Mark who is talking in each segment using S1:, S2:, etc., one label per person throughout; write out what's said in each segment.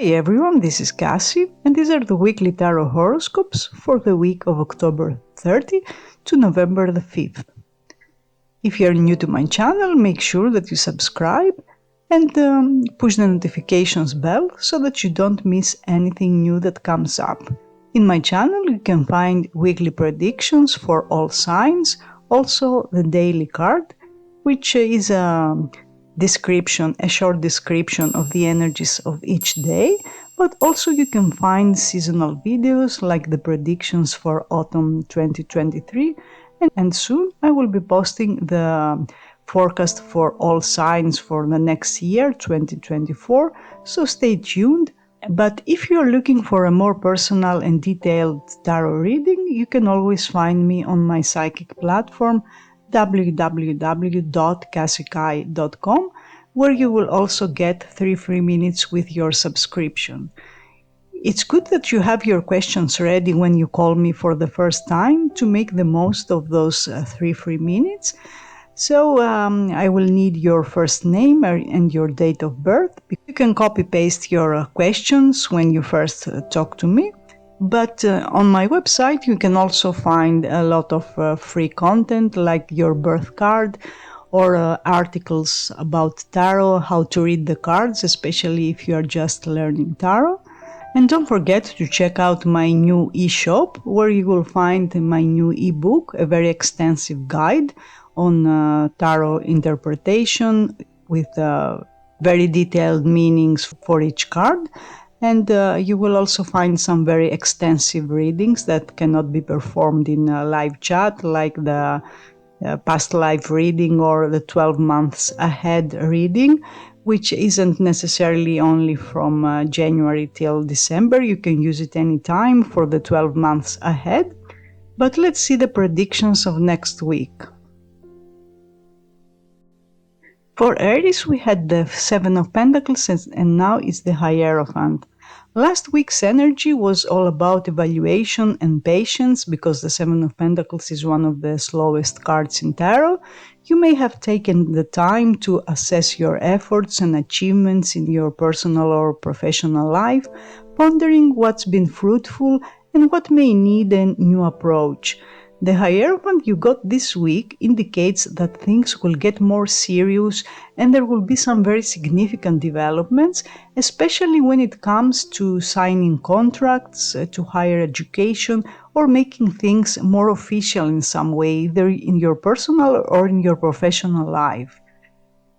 S1: Hey everyone, this is Kassie, and these are the weekly tarot horoscopes for the week of October 30 to November the 5th. If you are new to my channel, make sure that you subscribe and push the notifications bell so that you don't miss anything new that comes up. In my channel, you can find weekly predictions for all signs, also the daily card, which is a short description of the energies of each day, but also you can find seasonal videos like the predictions for autumn 2023, and soon I will be posting the forecast for all signs for the next year, 2024, so stay tuned. But if you're looking for a more personal and detailed tarot reading, you can always find me on my psychic platform www.kassikai.com, where you will also get 3 free minutes with your subscription. It's good that you have your questions ready when you call me for the first time to make the most of those 3 free minutes. So I will need your first name and your date of birth. You can copy-paste your questions when you first talk to me. But on my website you can also find a lot of free content like your birth card or articles about tarot, how to read the cards, especially if you are just learning tarot. And don't forget to check out my new e-shop where you will find my new e-book, a very extensive guide on tarot interpretation with very detailed meanings for each card. And you will also find some very extensive readings that cannot be performed in a live chat, like the past life reading or the 12 months ahead reading, which isn't necessarily only from January till December. You can use it anytime for the 12 months ahead. But let's see the predictions of next week. For Aries, we had the Seven of Pentacles and now it's the Hierophant. Last week's energy was all about evaluation and patience because the Seven of Pentacles is one of the slowest cards in tarot. You may have taken the time to assess your efforts and achievements in your personal or professional life, pondering what's been fruitful and what may need a new approach. The Hierophant you got this week indicates that things will get more serious and there will be some very significant developments, especially when it comes to signing contracts, to higher education, or making things more official in some way, either in your personal or in your professional life.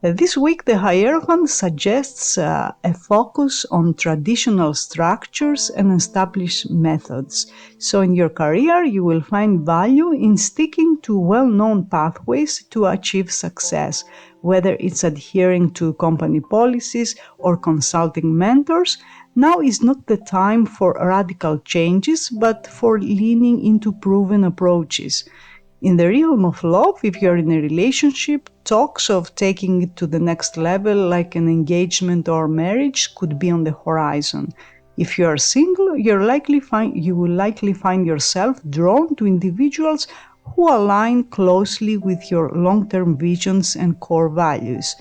S1: This week, the Hierophant suggests a focus on traditional structures and established methods. So in your career, you will find value in sticking to well-known pathways to achieve success, whether it's adhering to company policies or consulting mentors. Now is not the time for radical changes, but for leaning into proven approaches. In the realm of love, if you're in a relationship, talks of taking it to the next level, like an engagement or marriage, could be on the horizon. If you are single, you will likely find yourself drawn to individuals who align closely with your long-term visions and core values.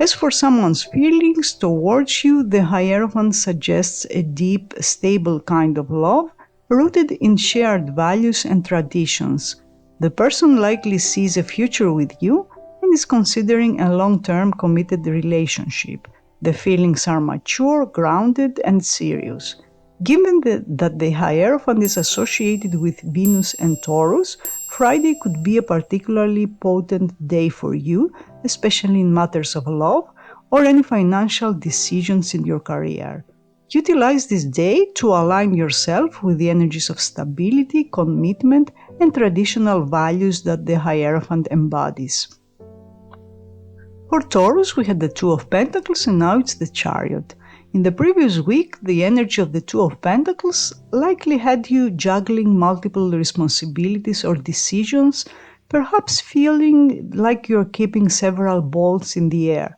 S1: As for someone's feelings towards you, the Hierophant suggests a deep, stable kind of love, rooted in shared values and traditions. The person likely sees a future with you and is considering a long-term committed relationship. The feelings are mature, grounded, and serious. Given that the Hierophant is associated with Venus and Taurus, Friday could be a particularly potent day for you, especially in matters of love or any financial decisions in your career. Utilize this day to align yourself with the energies of stability, commitment, and traditional values that the Hierophant embodies. For Taurus, we had the Two of Pentacles and now it's the Chariot. In the previous week, the energy of the Two of Pentacles likely had you juggling multiple responsibilities or decisions, perhaps feeling like you're keeping several balls in the air.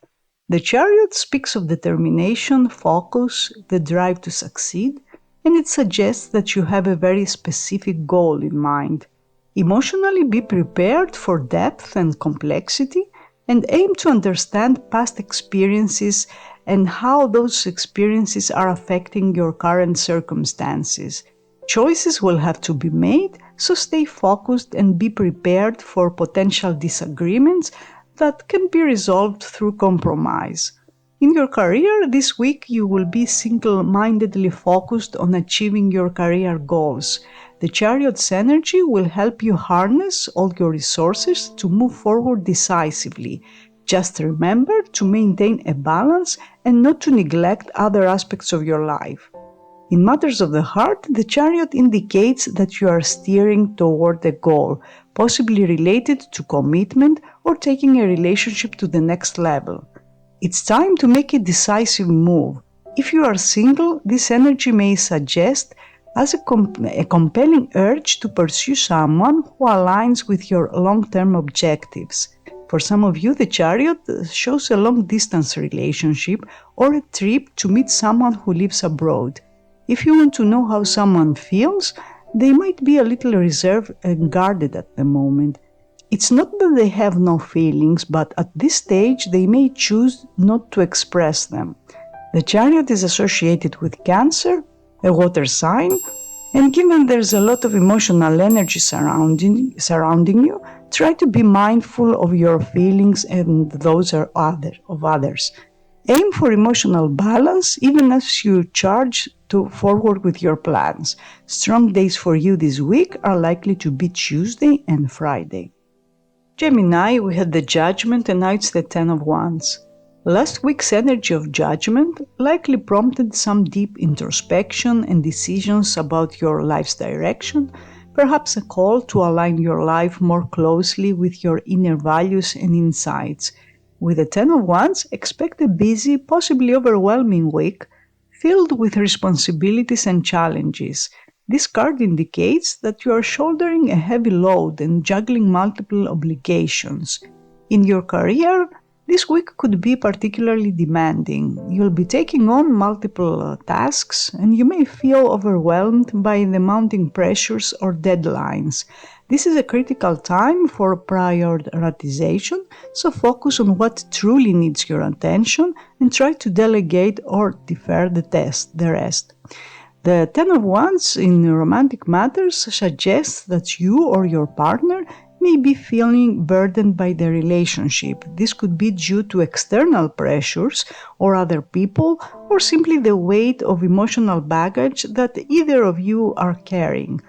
S1: The Chariot speaks of determination, focus, the drive to succeed, and it suggests that you have a very specific goal in mind. Emotionally, be prepared for depth and complexity, and aim to understand past experiences and how those experiences are affecting your current circumstances. Choices will have to be made, so stay focused and be prepared for potential disagreements that can be resolved through compromise. In your career, this week you will be single-mindedly focused on achieving your career goals. The Chariot's energy will help you harness all your resources to move forward decisively. Just remember to maintain a balance and not to neglect other aspects of your life. In matters of the heart, the Chariot indicates that you are steering toward a goal, possibly related to commitment or taking a relationship to the next level. It's time to make a decisive move. If you are single, this energy may suggest as a compelling urge to pursue someone who aligns with your long-term objectives. For some of you, the Chariot shows a long-distance relationship or a trip to meet someone who lives abroad. If you want to know how someone feels, they might be a little reserved and guarded at the moment. It's not that they have no feelings, but at this stage they may choose not to express them. The Chariot is associated with Cancer, a water sign, and given there's a lot of emotional energy surrounding you, try to be mindful of your feelings and those of others. Aim for emotional balance even as you charge forward with your plans. Strong days for you this week are likely to be Tuesday and Friday. Gemini, we had the Judgment and now it's the Ten of Wands. Last week's energy of Judgment likely prompted some deep introspection and decisions about your life's direction, perhaps a call to align your life more closely with your inner values and insights. With the Ten of Wands, expect a busy, possibly overwhelming week, filled with responsibilities and challenges. This card indicates that you are shouldering a heavy load and juggling multiple obligations. In your career, this week could be particularly demanding. You'll be taking on multiple tasks and you may feel overwhelmed by the mounting pressures or deadlines. This is a critical time for prioritization, so focus on what truly needs your attention and try to delegate or defer the rest. The Ten of Wands in romantic matters suggests that you or your partner may be feeling burdened by the relationship. This could be due to external pressures or other people, or simply the weight of emotional baggage that either of you are carrying.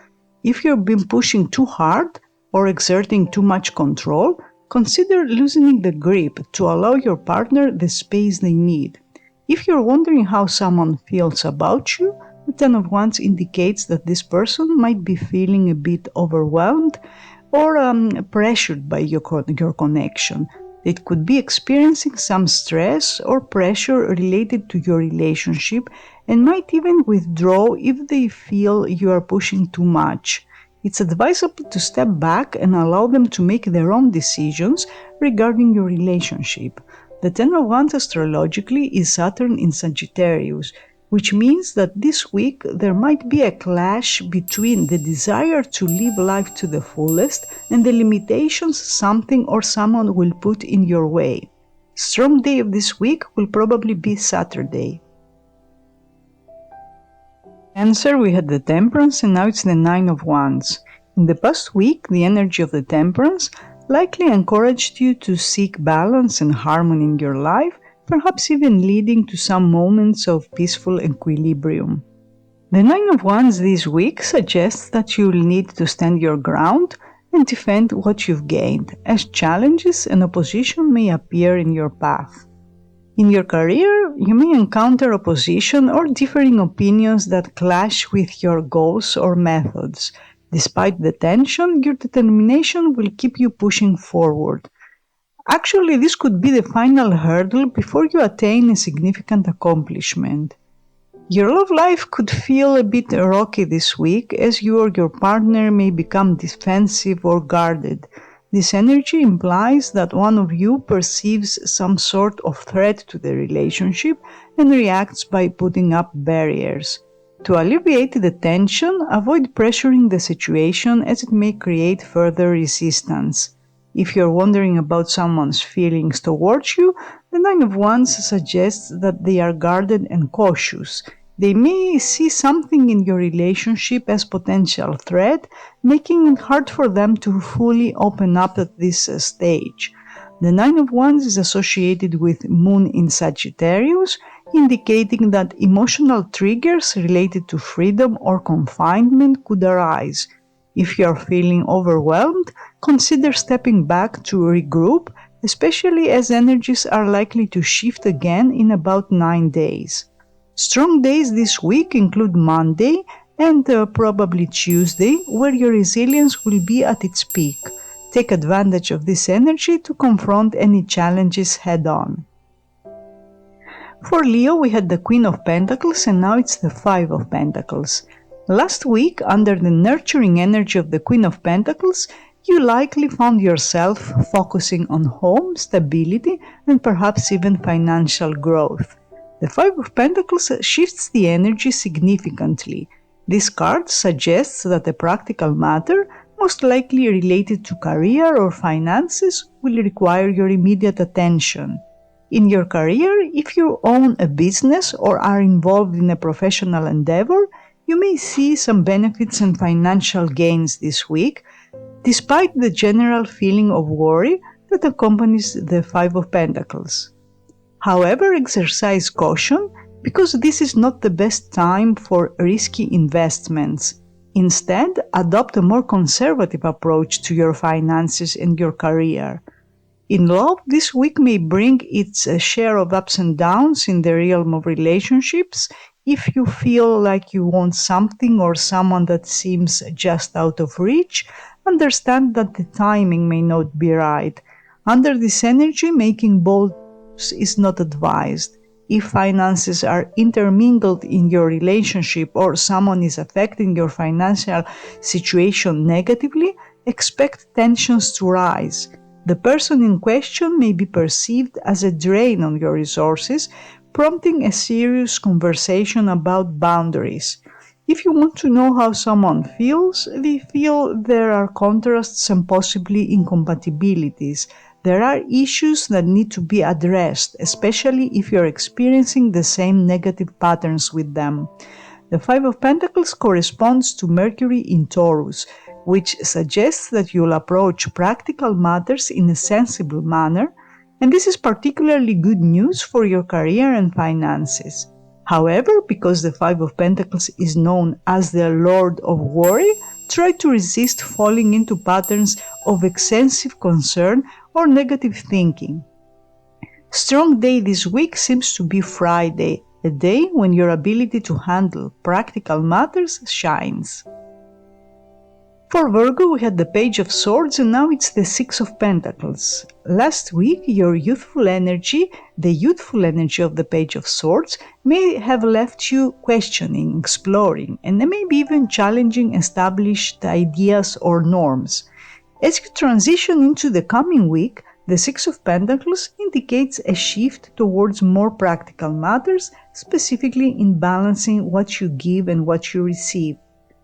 S1: If you've been pushing too hard or exerting too much control, consider loosening the grip to allow your partner the space they need. If you're wondering how someone feels about you, the Ten of Wands indicates that this person might be feeling a bit overwhelmed or pressured by your connection. It could be experiencing some stress or pressure related to your relationship and might even withdraw if they feel you are pushing too much. It's advisable to step back and allow them to make their own decisions regarding your relationship. The Ten of Wands astrologically is Saturn in Sagittarius, which means that this week there might be a clash between the desire to live life to the fullest and the limitations something or someone will put in your way. Strong day of this week will probably be Saturday. Cancer, we had the Temperance and now it's the Nine of Wands. In the past week, the energy of the Temperance likely encouraged you to seek balance and harmony in your life, perhaps even leading to some moments of peaceful equilibrium. The Nine of Wands this week suggests that you will need to stand your ground and defend what you've gained, as challenges and opposition may appear in your path. In your career, you may encounter opposition or differing opinions that clash with your goals or methods. Despite the tension, your determination will keep you pushing forward. Actually, this could be the final hurdle before you attain a significant accomplishment. Your love life could feel a bit rocky this week, as you or your partner may become defensive or guarded. This energy implies that one of you perceives some sort of threat to the relationship and reacts by putting up barriers. To alleviate the tension, avoid pressuring the situation as it may create further resistance. If you're wondering about someone's feelings towards you, the Nine of Wands suggests that they are guarded and cautious. They may see something in your relationship as potential threat, making it hard for them to fully open up at this stage. The Nine of Wands is associated with Moon in Sagittarius, indicating that emotional triggers related to freedom or confinement could arise. If you are feeling overwhelmed, consider stepping back to regroup, especially as energies are likely to shift again in about 9 days. Strong days this week include Monday and probably Tuesday, where your resilience will be at its peak. Take advantage of this energy to confront any challenges head-on. For Leo, we had the Queen of Pentacles and now it's the Five of Pentacles. Last week, under the nurturing energy of the Queen of Pentacles, you likely found yourself focusing on home, stability, and perhaps even financial growth. The Five of Pentacles shifts the energy significantly. This card suggests that a practical matter, most likely related to career or finances, will require your immediate attention. In your career, if you own a business or are involved in a professional endeavor, you may see some benefits and financial gains this week, despite the general feeling of worry that accompanies the Five of Pentacles. However, exercise caution because this is not the best time for risky investments. Instead, adopt a more conservative approach to your finances and your career. In love, this week may bring its share of ups and downs in the realm of relationships. If you feel like you want something or someone that seems just out of reach, understand that the timing may not be right. Under this energy, making bold moves is not advised. If finances are intermingled in your relationship or someone is affecting your financial situation negatively, expect tensions to rise. The person in question may be perceived as a drain on your resources, prompting a serious conversation about boundaries. If you want to know how someone feels, they feel there are contrasts and possibly incompatibilities. There are issues that need to be addressed, especially if you're experiencing the same negative patterns with them. The Five of Pentacles corresponds to Mercury in Taurus, which suggests that you'll approach practical matters in a sensible manner, and this is particularly good news for your career and finances. However, because the Five of Pentacles is known as the Lord of Worry, try to resist falling into patterns of excessive concern or negative thinking. Strong day this week seems to be Friday, a day when your ability to handle practical matters shines. For Virgo, we had the Page of Swords and now it's the Six of Pentacles. Last week, your youthful energy, the youthful energy of the Page of Swords, may have left you questioning, exploring, and maybe even challenging established ideas or norms. As you transition into the coming week, the Six of Pentacles indicates a shift towards more practical matters, specifically in balancing what you give and what you receive.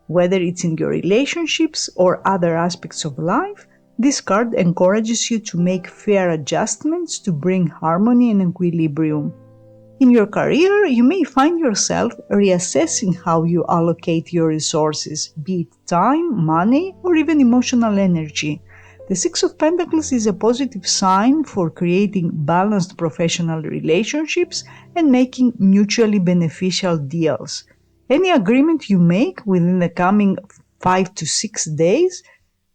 S1: Whether it's in your relationships or other aspects of life, this card encourages you to make fair adjustments to bring harmony and equilibrium. In your career, you may find yourself reassessing how you allocate your resources, be it time, money, or even emotional energy. The Six of Pentacles is a positive sign for creating balanced professional relationships and making mutually beneficial deals. Any agreement you make within the coming 5 to 6 days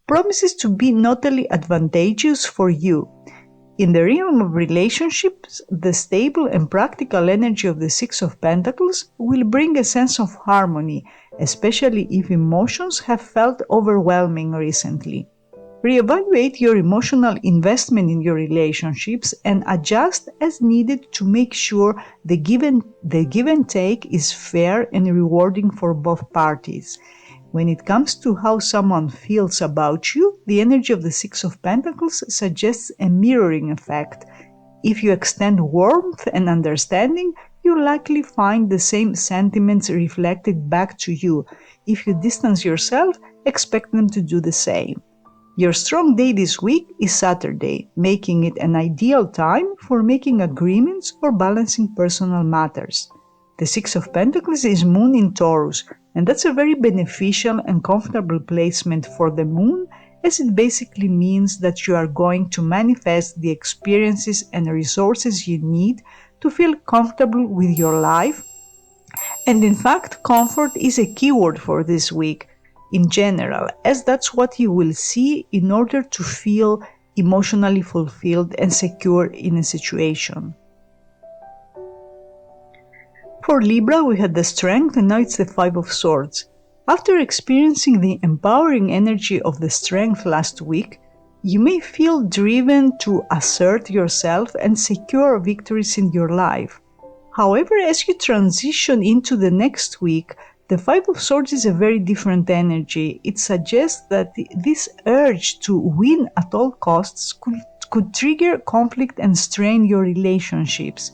S1: promises to be not only advantageous for you. In the realm of relationships, the stable and practical energy of the Six of Pentacles will bring a sense of harmony, especially if emotions have felt overwhelming recently. Reevaluate your emotional investment in your relationships and adjust as needed to make sure the give and take is fair and rewarding for both parties. When it comes to how someone feels about you, the energy of the Six of Pentacles suggests a mirroring effect. If you extend warmth and understanding, you'll likely find the same sentiments reflected back to you. If you distance yourself, expect them to do the same. Your strong day this week is Saturday, making it an ideal time for making agreements or balancing personal matters. The Six of Pentacles is Moon in Taurus, and that's a very beneficial and comfortable placement for the Moon, as it basically means that you are going to manifest the experiences and resources you need to feel comfortable with your life. And in fact, comfort is a keyword for this week in general, as that's what you will see in order to feel emotionally fulfilled and secure in a situation. For Libra, we had the Strength, and now it's the Five of Swords. After experiencing the empowering energy of the Strength last week, you may feel driven to assert yourself and secure victories in your life. However, as you transition into the next week, the Five of Swords is a very different energy. It suggests that this urge to win at all costs could trigger conflict and strain your relationships.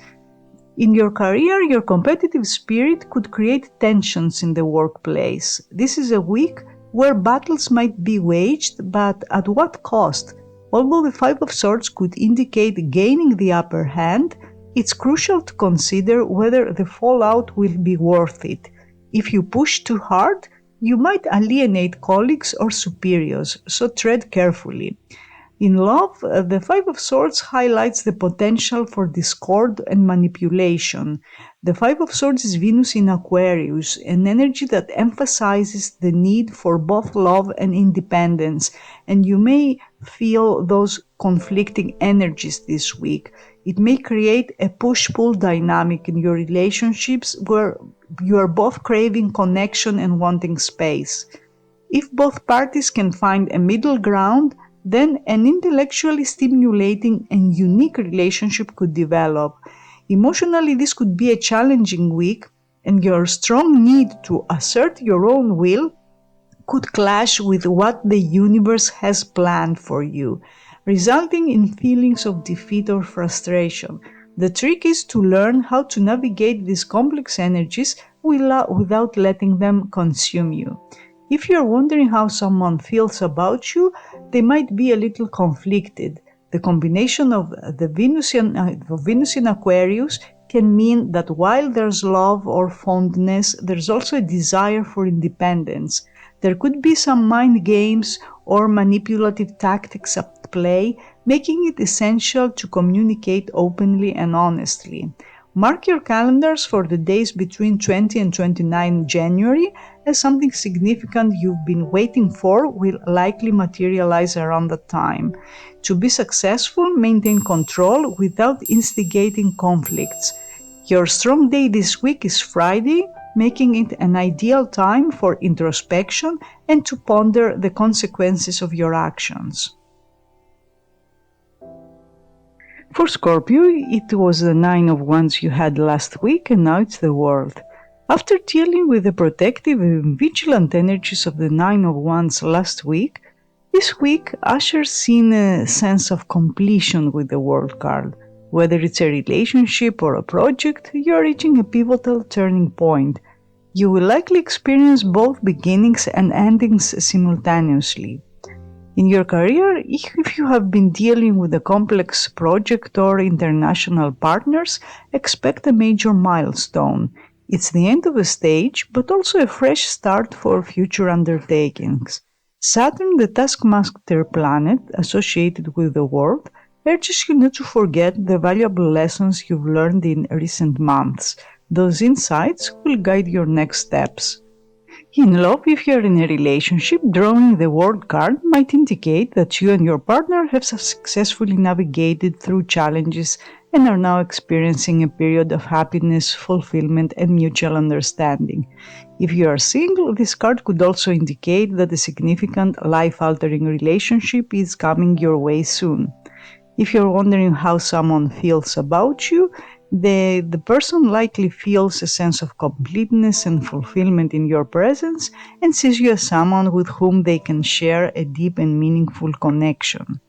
S1: In your career, your competitive spirit could create tensions in the workplace. This is a week where battles might be waged, but at what cost? Although the Five of Swords could indicate gaining the upper hand, it's crucial to consider whether the fallout will be worth it. If you push too hard, you might alienate colleagues or superiors, so tread carefully. In love, the Five of Swords highlights the potential for discord and manipulation. The Five of Swords is Venus in Aquarius, an energy that emphasizes the need for both love and independence, and you may feel those conflicting energies this week. It may create a push-pull dynamic in your relationships where you are both craving connection and wanting space. If both parties can find a middle ground, then an intellectually stimulating and unique relationship could develop. Emotionally, this could be a challenging week, and your strong need to assert your own will could clash with what the universe has planned for you, resulting in feelings of defeat or frustration. The trick is to learn how to navigate these complex energies without letting them consume you. If you're wondering how someone feels about you, they might be a little conflicted. The combination of the Venus in Aquarius can mean that while there's love or fondness, there's also a desire for independence. There could be some mind games or manipulative tactics at play, making it essential to communicate openly and honestly. Mark your calendars for the days between 20 and 29 January, as something significant you've been waiting for will likely materialize around that time. To be successful, maintain control without instigating conflicts. Your strong day this week is Friday, making it an ideal time for introspection and to ponder the consequences of your actions. For Scorpio, it was the Nine of Wands you had last week, and now it's the World. After dealing with the protective and vigilant energies of the Nine of Wands last week, this week ushers in a sense of completion with the World card. Whether it's a relationship or a project, you're reaching a pivotal turning point. You will likely experience both beginnings and endings simultaneously. In your career, if you have been dealing with a complex project or international partners, expect a major milestone. It's the end of a stage, but also a fresh start for future undertakings. Saturn, the taskmaster planet associated with the World, urges you not to forget the valuable lessons you've learned in recent months. Those insights will guide your next steps. In love, if you're in a relationship, drawing the World card might indicate that you and your partner have successfully navigated through challenges and are now experiencing a period of happiness, fulfillment, and mutual understanding. If you are single, this card could also indicate that a significant life-altering relationship is coming your way soon. If you're wondering how someone feels about you, the person likely feels a sense of completeness and fulfillment in your presence and sees you as someone with whom they can share a deep and meaningful connection.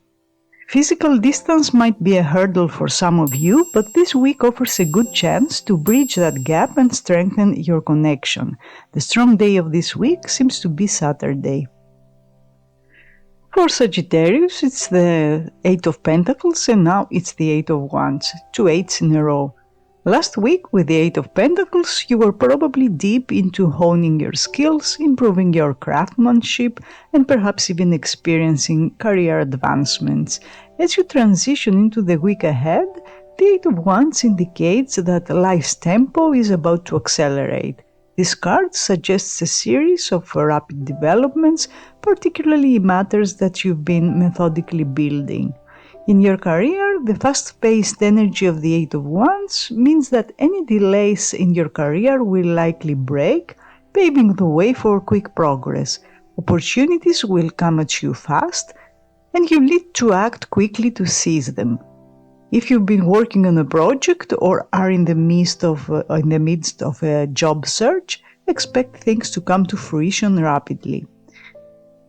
S1: Physical distance might be a hurdle for some of you, but this week offers a good chance to bridge that gap and strengthen your connection. The strong day of this week seems to be Saturday. For Sagittarius, it's the Eight of Pentacles, and now it's the Eight of Wands, two eights in a row. Last week, with the Eight of Pentacles, you were probably deep into honing your skills, improving your craftsmanship, and perhaps even experiencing career advancements. As you transition into the week ahead, the Eight of Wands indicates that life's tempo is about to accelerate. This card suggests a series of rapid developments, particularly in matters that you've been methodically building. In your career, the fast-paced energy of the Eight of Wands means that any delays in your career will likely break, paving the way for quick progress. Opportunities will come at you fast, and you need to act quickly to seize them. If you've been working on a project or are in the midst of a job search, expect things to come to fruition rapidly.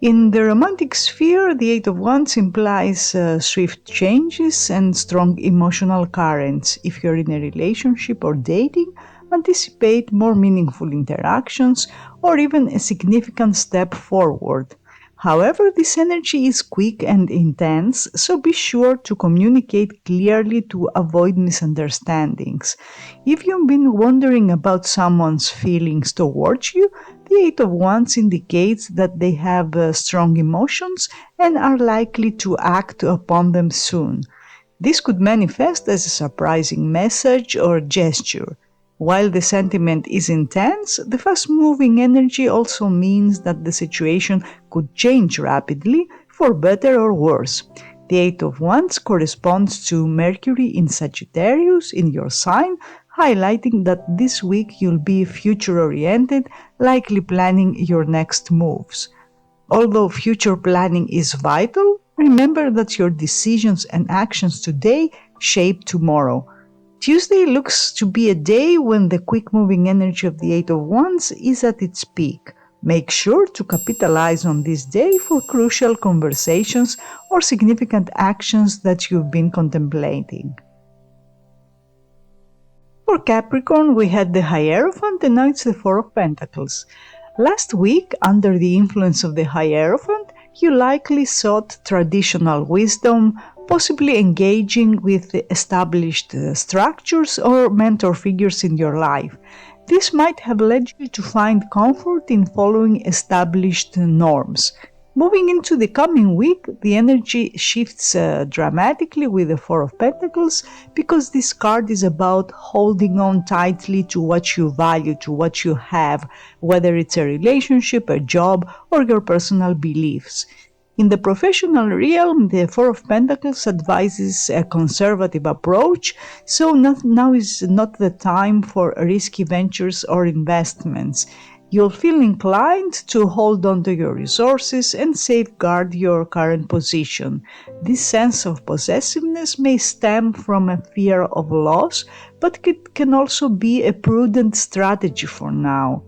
S1: In the romantic sphere, the Eight of Wands implies swift changes and strong emotional currents. If you're in a relationship or dating, anticipate more meaningful interactions or even a significant step forward. However, this energy is quick and intense, so be sure to communicate clearly to avoid misunderstandings. If you've been wondering about someone's feelings towards you, the Eight of Wands indicates that they have strong emotions and are likely to act upon them soon. This could manifest as a surprising message or gesture. While the sentiment is intense, the fast-moving energy also means that the situation could change rapidly, for better or worse. The Eight of Wands corresponds to Mercury in Sagittarius in your sign, highlighting that this week you'll be future-oriented, likely planning your next moves. Although future planning is vital, remember that your decisions and actions today shape tomorrow. Tuesday looks to be a day when the quick-moving energy of the Eight of Wands is at its peak. Make sure to capitalize on this day for crucial conversations or significant actions that you've been contemplating. For Capricorn, we had the Hierophant and now it's the Four of Pentacles. Last week, under the influence of the Hierophant, you likely sought traditional wisdom, possibly engaging with established structures or mentor figures in your life. This might have led you to find comfort in following established norms. Moving into the coming week, the energy shifts dramatically with the Four of Pentacles because this card is about holding on tightly to what you value, to what you have, whether it's a relationship, a job, or your personal beliefs. In the professional realm, the Four of Pentacles advises a conservative approach, so now is not the time for risky ventures or investments. You'll feel inclined to hold on to your resources and safeguard your current position. This sense of possessiveness may stem from a fear of loss, but it can also be a prudent strategy for now.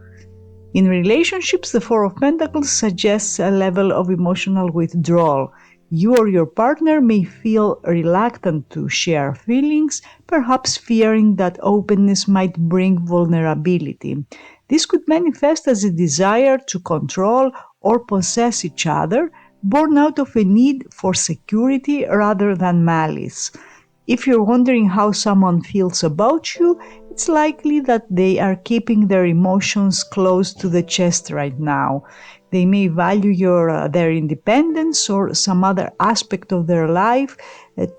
S1: In relationships, the Four of Pentacles suggests a level of emotional withdrawal. You or your partner may feel reluctant to share feelings, perhaps fearing that openness might bring vulnerability. This could manifest as a desire to control or possess each other, born out of a need for security rather than malice. If you're wondering how someone feels about you, it's likely that they are keeping their emotions close to the chest right now. They may value their independence or some other aspect of their life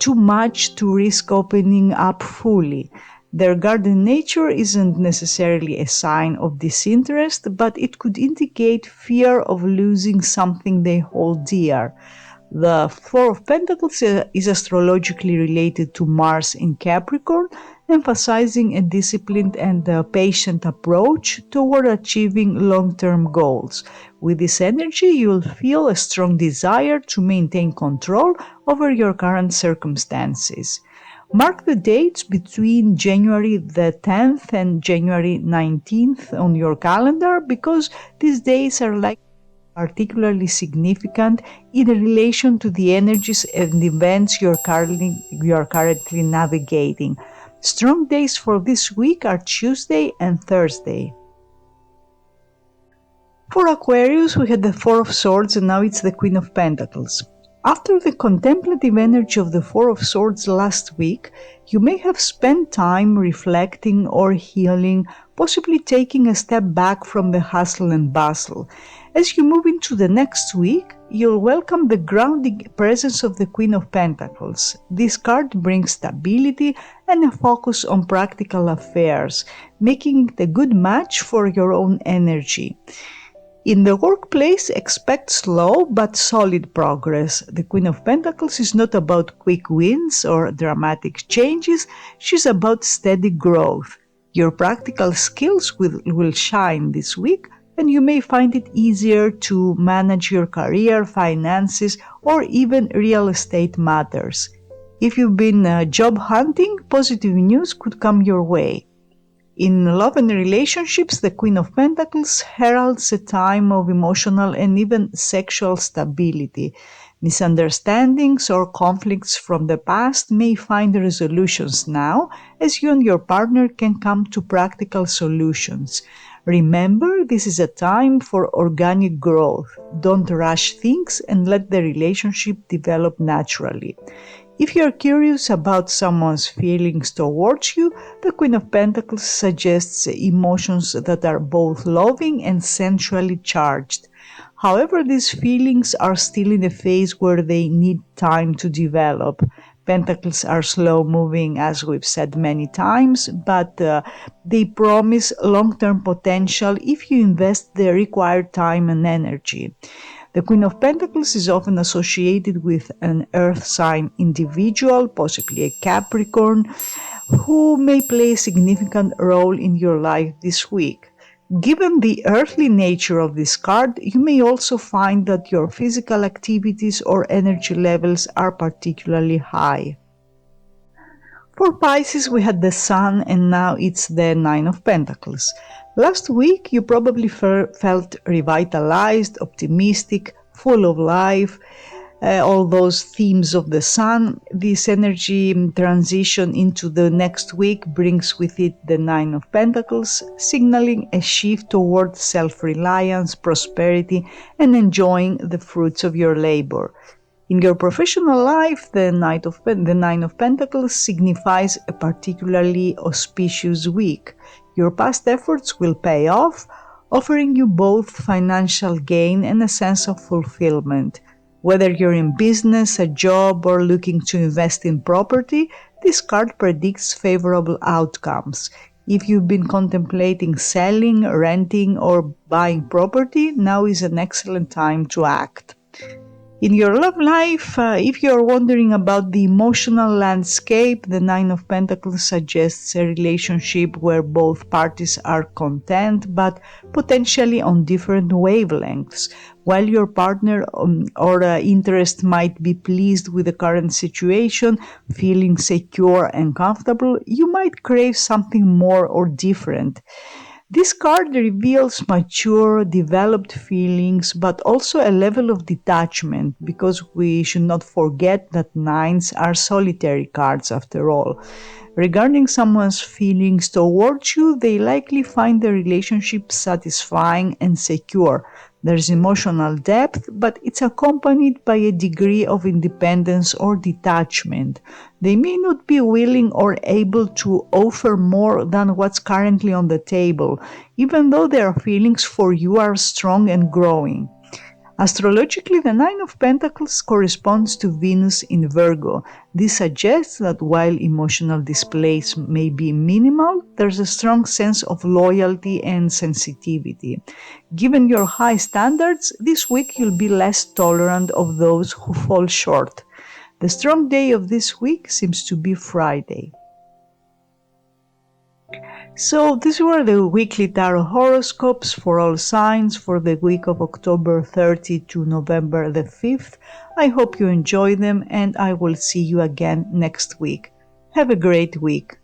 S1: too much to risk opening up fully. Their guarded nature isn't necessarily a sign of disinterest, but it could indicate fear of losing something they hold dear. The Four of Pentacles is astrologically related to Mars in Capricorn, emphasizing a disciplined and patient approach toward achieving long-term goals. With this energy, you'll feel a strong desire to maintain control over your current circumstances. Mark the dates between January the 10th and January 19th on your calendar because these days are likely particularly significant in relation to the energies and events you are currently navigating. Strong days for this week are Tuesday and Thursday. For Aquarius, we had the Four of Swords and now it's the Queen of Pentacles. After the contemplative energy of the Four of Swords last week, you may have spent time reflecting or healing, possibly taking a step back from the hustle and bustle. As you move into the next week, you'll welcome the grounding presence of the Queen of Pentacles. This card brings stability and a focus on practical affairs, making it a good match for your own energy. In the workplace, expect slow but solid progress. The Queen of Pentacles is not about quick wins or dramatic changes, she's about steady growth. Your practical skills will shine this week, and you may find it easier to manage your career, finances, or even real estate matters. If you've been job hunting, positive news could come your way. In love and relationships, the Queen of Pentacles heralds a time of emotional and even sexual stability. Misunderstandings or conflicts from the past may find resolutions now, as you and your partner can come to practical solutions. Remember, this is a time for organic growth. Don't rush things and let the relationship develop naturally. If you're curious about someone's feelings towards you, the Queen of Pentacles suggests emotions that are both loving and sensually charged. However, these feelings are still in a phase where they need time to develop. Pentacles are slow-moving, as we've said many times, but they promise long-term potential if you invest the required time and energy. The Queen of Pentacles is often associated with an earth sign individual, possibly a Capricorn, who may play a significant role in your life this week. Given the earthly nature of this card, you may also find that your physical activities or energy levels are particularly high. For Pisces, we had the Sun and now it's the Nine of Pentacles. Last week, you probably felt revitalized, optimistic, full of life, all those themes of the Sun. This energy transition into the next week brings with it the Nine of Pentacles, signaling a shift towards self-reliance, prosperity, and enjoying the fruits of your labor. In your professional life, the Nine of Pentacles signifies a particularly auspicious week. Your past efforts will pay off, offering you both financial gain and a sense of fulfillment. Whether you're in business, a job, or looking to invest in property, this card predicts favorable outcomes. If you've been contemplating selling, renting, or buying property, now is an excellent time to act. In your love life, if you're wondering about the emotional landscape, the Nine of Pentacles suggests a relationship where both parties are content but potentially on different wavelengths. While your partner or interest might be pleased with the current situation, feeling secure and comfortable, you might crave something more or different. This card reveals mature, developed feelings, but also a level of detachment, because we should not forget that nines are solitary cards after all. Regarding someone's feelings towards you, they likely find the relationship satisfying and secure. There's emotional depth, but it's accompanied by a degree of independence or detachment. They may not be willing or able to offer more than what's currently on the table, even though their feelings for you are strong and growing. Astrologically, the Nine of Pentacles corresponds to Venus in Virgo. This suggests that while emotional displays may be minimal, there's a strong sense of loyalty and sensitivity. Given your high standards, this week you'll be less tolerant of those who fall short. The strong day of this week seems to be Friday. So these were the weekly tarot horoscopes for all signs for the week of October 30 to November the 5th. I hope you enjoy them and I will see you again next week. Have a great week.